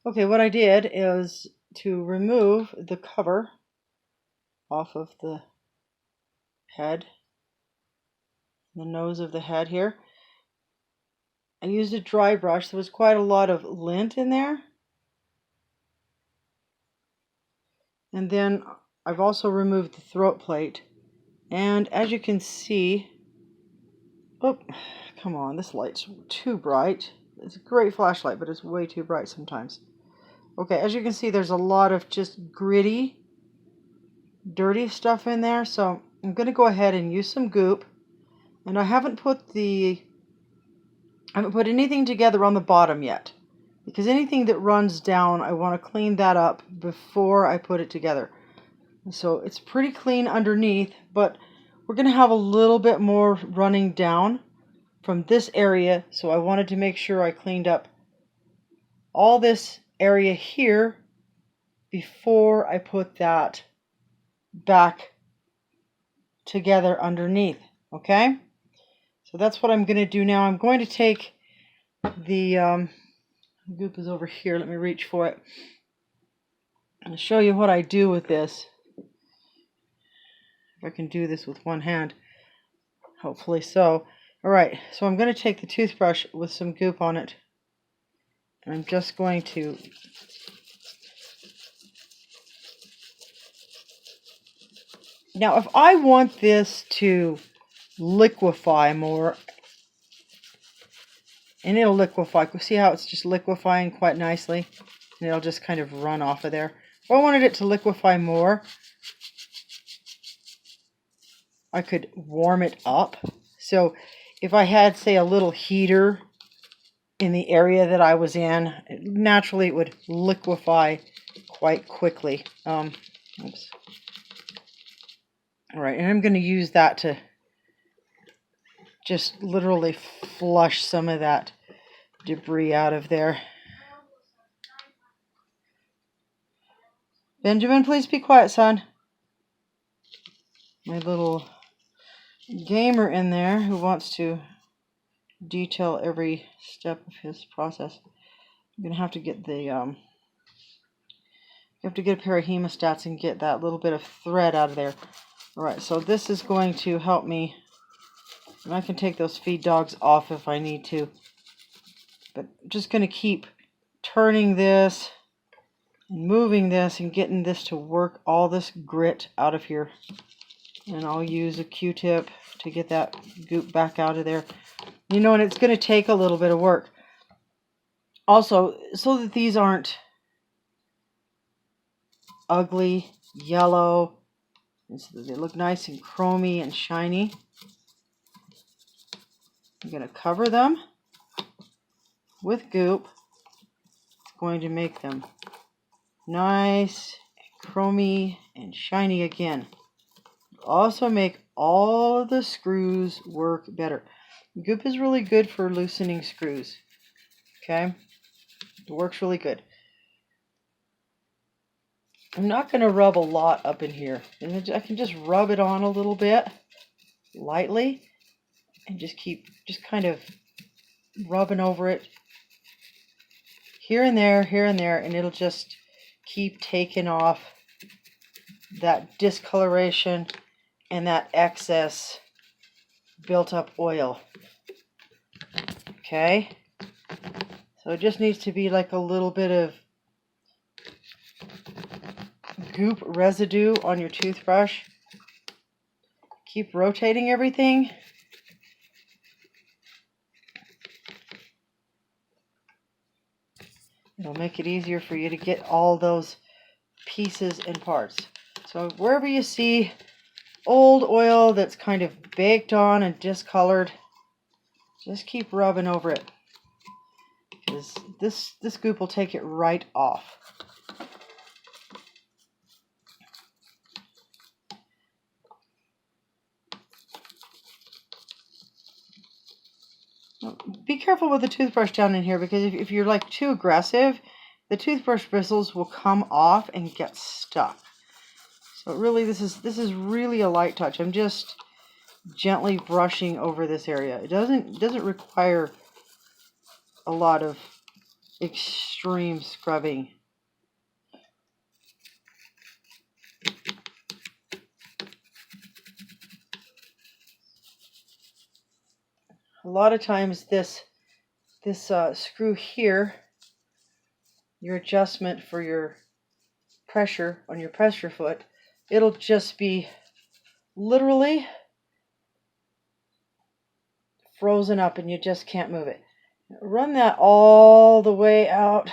Okay, what I did is to remove the cover off of the head, the nose of the head here. I used a dry brush. There was quite a lot of lint in there. And then I've also removed the throat plate. And as you can see, oh, come on, this light's too bright. It's a great flashlight, but it's way too bright sometimes. Okay, as you can see, there's a lot of just gritty, dirty stuff in there. So I'm going to go ahead and use some goop. And I haven't put anything together on the bottom yet, because anything that runs down, I want to clean that up before I put it together. So it's pretty clean underneath, but we're going to have a little bit more running down from this area, so I wanted to make sure I cleaned up all this area here before I put that back together underneath. Okay, so that's what I'm going to do now. I'm going to take the goop is over here. Let me reach for it and show you what I do with this. If I can do this with one hand, hopefully so. Alright, so I'm going to take the toothbrush with some goop on it, and I'm just going to now, if I want this to liquefy more, and it'll liquefy, see how it's just liquefying quite nicely, and it'll just kind of run off of there. If I wanted it to liquefy more, I could warm it up. So if I had, say, a little heater in the area that I was in, naturally it would liquefy quite quickly. Oops. All right, and I'm going to use that to just literally flush some of that debris out of there. Benjamin, please be quiet, son. My little gamer in there who wants to detail every step of his process. I'm going to have to get the you have to get a pair of hemostats and get that little bit of thread out of there. Alright, so this is going to help me, and I can take those feed dogs off if I need to, but I'm just going to keep turning this and moving this and getting this to work all this grit out of here. And I'll use a Q-tip to get that goop back out of there. You know, and it's going to take a little bit of work. Also, so that these aren't ugly, yellow, and so that they look nice and chromy and shiny, I'm going to cover them with goop. It's going to make them nice, and chromy, and shiny again. Also make all of the screws work better. Goop is really good for loosening screws. Okay? It works really good. I'm not going to rub a lot up in here. I can just rub it on a little bit, lightly, and just kind of rubbing over it here and there, and it'll just keep taking off that discoloration and that excess built up oil. Okay? So it just needs to be like a little bit of goop residue on your toothbrush. Keep rotating everything. It'll make it easier for you to get all those pieces and parts. So wherever you see old oil that's kind of baked on and discolored, just keep rubbing over it, because this goop will take it right off. Be careful with the toothbrush down in here, because if you're like too aggressive, the toothbrush bristles will come off and get stuck. So really, this is really a light touch. I'm just gently brushing over this area. It doesn't require a lot of extreme scrubbing. A lot of times this screw here, your adjustment for your pressure on your pressure foot, it'll just be literally frozen up and you just can't move it. Run that all the way out,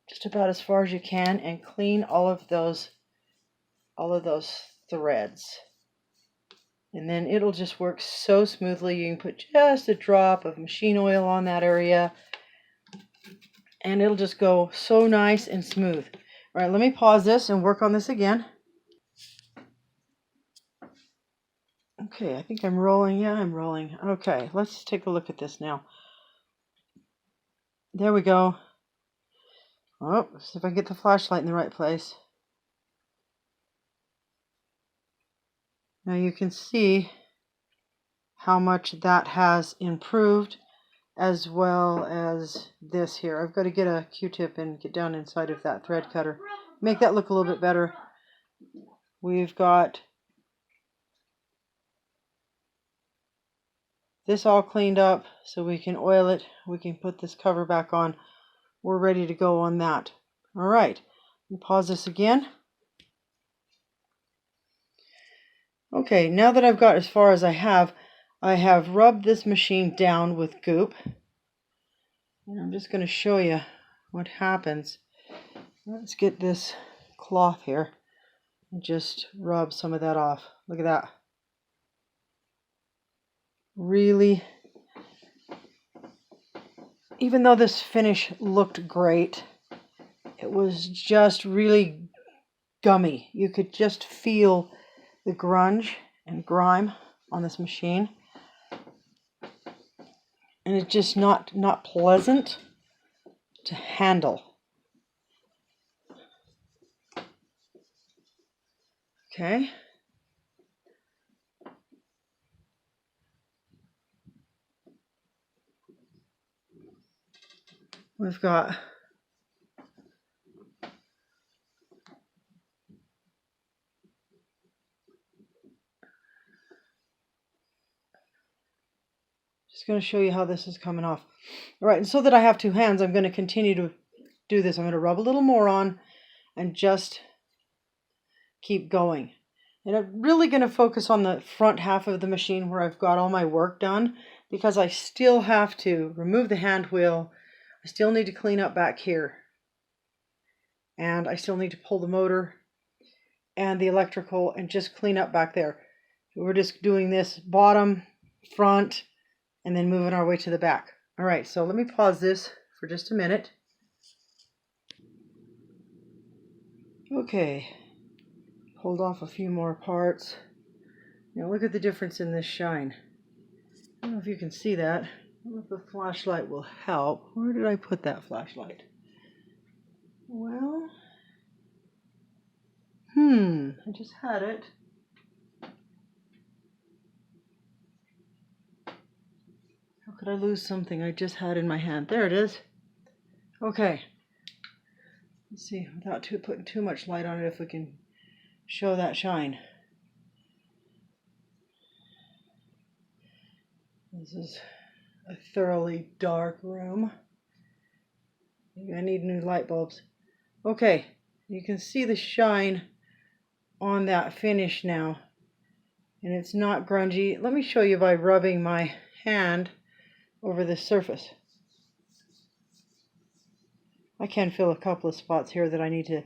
just about as far as you can, and clean all of those threads. And then it'll just work so smoothly. You can put just a drop of machine oil on that area and it'll just go so nice and smooth. All right, let me pause this and work on this again. Okay, I think I'm rolling. Yeah, I'm rolling. Okay, let's take a look at this now. There we go. Oh, see if I can get the flashlight in the right place. Now you can see how much that has improved, as well as this here. I've got to get a Q-tip and get down inside of that thread cutter. Make that look a little bit better. We've got this all cleaned up so we can oil it. We can put this cover back on. We're ready to go on that. All right, pause this again. Okay, now that I've got as far as I have rubbed this machine down with goop. And I'm just going to show you what happens. Let's get this cloth here and just rub some of that off. Look at that. Really, even though this finish looked great, it was just really gummy. You could just feel the grunge and grime on this machine. And it's just not pleasant to handle. Okay. We've got just going to show you how this is coming off. All right, and so that I have two hands, I'm going to continue to do this. I'm going to rub a little more on and just keep going. And I'm really going to focus on the front half of the machine where I've got all my work done, because I still have to remove the hand wheel. I still need to clean up back here. And I still need to pull the motor and the electrical and just clean up back there. We're just doing this bottom, front, and then moving our way to the back. All right, so let me pause this for just a minute. Okay, pulled off a few more parts. Now look at the difference in this shine. I don't know if you can see that. I don't know if the flashlight will help. Where did I put that flashlight? Well, I just had it. How could I lose something I just had in my hand? There it is. Okay. Let's see, without putting too much light on it, if we can show that shine. This is a thoroughly dark room. Maybe I need new light bulbs. Okay, you can see the shine on that finish now. And it's not grungy. Let me show you by rubbing my hand over the surface. I can feel a couple of spots here that I need to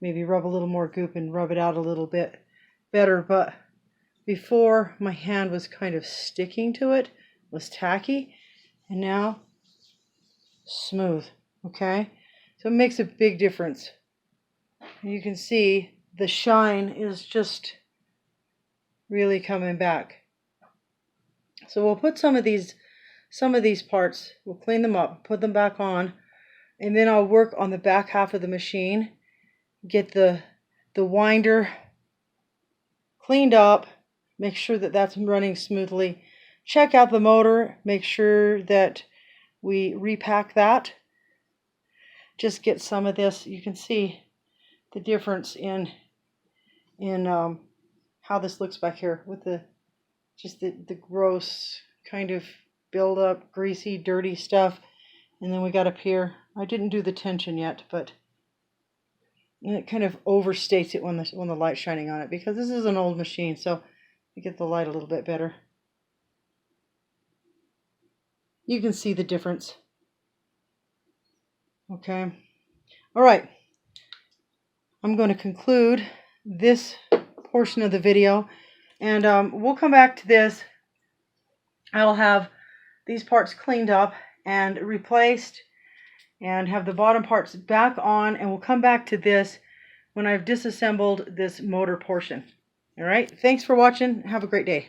maybe rub a little more goop and rub it out a little bit better, but before my hand was kind of sticking to it, was tacky, and now smooth. Okay, so it makes a big difference. You can see the shine is just really coming back. So we'll put some of these parts, we'll clean them up, put them back on, and then I'll work on the back half of the machine, get the winder cleaned up, make sure that that's running smoothly, check out the motor, make sure that we repack that. Just get some of this. You can see the difference in how this looks back here with the gross kind of build up, greasy, dirty stuff. And then we got up here. I didn't do the tension yet, but it kind of overstates it when the light's shining on it, because this is an old machine, so I get the light a little bit better. You can see the difference. Okay. All right. I'm going to conclude this portion of the video, and we'll come back to this. I'll have these parts cleaned up and replaced and have the bottom parts back on, and we'll come back to this when I've disassembled this motor portion. All right. Thanks for watching. Have a great day.